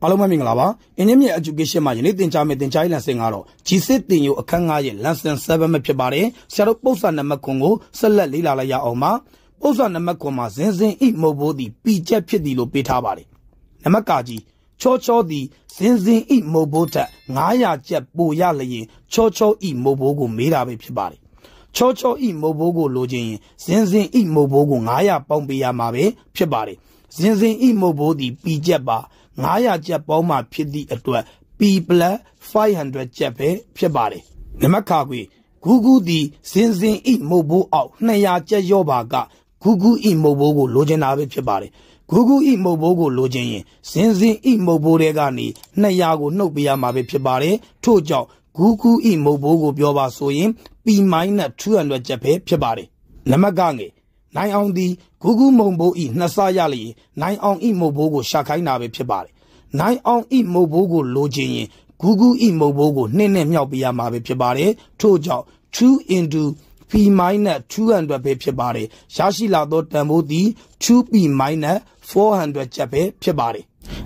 အားလုံးပဲမင်္ဂလာပါအင်းမြင့် education မှာယနေ့သင်ကြားမယ့်သင်ကြားရေး lesson ကတော့ G6 သင်ယူအခန်း 9 ရဲ့ lesson 7 မှာဖြစ်ပါတယ်ဆရာတို့ပု္ပ္ပစာနံပါတ်ခွန်ကိုဆက်လက်လေ့လာလိုက်ရအောင်ပါပု္ပ္ပစာနံပါတ်ခွန်မှာဇင်ဇင်ဤမုတ်ဘိုးသည်ပီချက်ဖြစ်သည်လို့ပေးထားပါတယ်နံပါတ်ကကြီးချောချောသည်ဇင်ဇင်ဤမုတ်ဘိုးထက်900ကျပ်ပိုရလျင်ချောချောဤမုတ်ဘိုးကိုမေးတာပဲဖြစ်ပါတယ်ချောချောဤမုတ်ဘိုးကိုလိုချင်ရင်ဇင်ဇင်ဤမုတ်ဘိုးကို900ပေါင်းပေးရမှာပဲဖြစ်ပါတယ်ဇင်ဇင်ဤမုတ်ဘိုးသည်ပီချက်ပါ900ကျပ်ပေါင်းမှဖြစ်သည့်အတွက် P plus 500ကျပ်ပဲဖြစ်ပါတယ်နံပါတ်ခါခွေဂူဂူသည်ဇင်ဇင်ဤမုတ်ဘိုးအောက်200ကျပ်ရောပါကဂူဂူဤမုတ်ဘိုးကိုလိုချင်တာပဲဖြစ်ပါတယ်ဂူဂူဤမုတ်ဘိုးကိုလိုချင်ရင်ဇင်ဇင်ဤမုတ်ဘိုးတွေကနေ200ကိုနှုတ်ပေးရမှာပဲဖြစ်ပါတယ်ထို့ကြောင့်ဂူဂူဤမုတ်ဘိုးကိုပြောပါဆိုရင် P minus 200ကျပ်ပဲဖြစ်ပါတယ်နံပါတ်ကငယ်နိုင်အောင်သည်ဂူဂူမုံဘိုးဤနှစ်ဆရလျင်နိုင်အောင်ဤမုတ်ဘိုးကိုရှာခိုင်းတာပဲဖြစ်ပါတယ်နိုင်အောင်ဤမုတ်ဘိုးကိုလိုချင်ရင်ဂူဂူဤမုတ်ဘိုးကို2နဲ့မြောက်ပေးရမှာပဲဖြစ်ပါတယ်ထို့ကြောင့်2 into P minus 200ပဲဖြစ်ပါတယ်ရရှိလာသောတန်ဖိုးသည် 2P minus 400ကျပ်ပဲဖြစ်ပါတယ်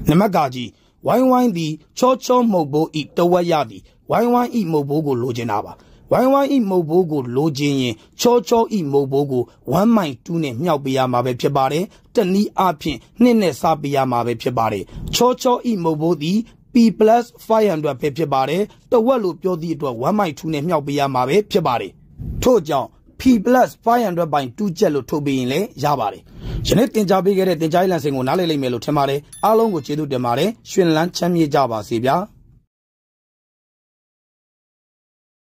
နံပါတ်ကကြီးဝိုင်းဝိုင်းသည်ချောချောမုတ်ဘိုးဤတဝက်ရသည်ဝိုင်းဝိုင်းဤမုတ်ဘိုးကိုလိုချင်တာပါဝိုင်းဝိုင်းဤမုတ်ဘိုးကိုလိုချင်ရင်ချောချောဤမုတ်ဘိုးကို1/2နဲ့မြောက်ပေးရမှာပဲဖြစ်ပါတယ်တနည်းအားဖြင့်2နဲ့စပေးရမှာပဲဖြစ်ပါတယ်ချောချောဤမုတ်ဘိုးသည် P plus 500ပဲဖြစ်ပါတယ်တဝက်လို့ပြောသည့်အတွက်1/2နဲ့မြောက်ပေးရမှာပဲဖြစ်ပါတယ်ထို့ကြောင့် P plus 500/2ကျပ်လို့ထုတ်ပေးရင်လည်းရပါတယ်ယနေ့သင်ကြားပေးခဲ့တဲ့သင်ကြားရေး lesson ကိုနားလည်လိမ့်မယ်လို့ထင်ပါတယ်အားလုံးကိုကျေးဇူးတင်ပါတယ်ရှင်လန်းချမ်းမြေ့ကြပါစေဗျာ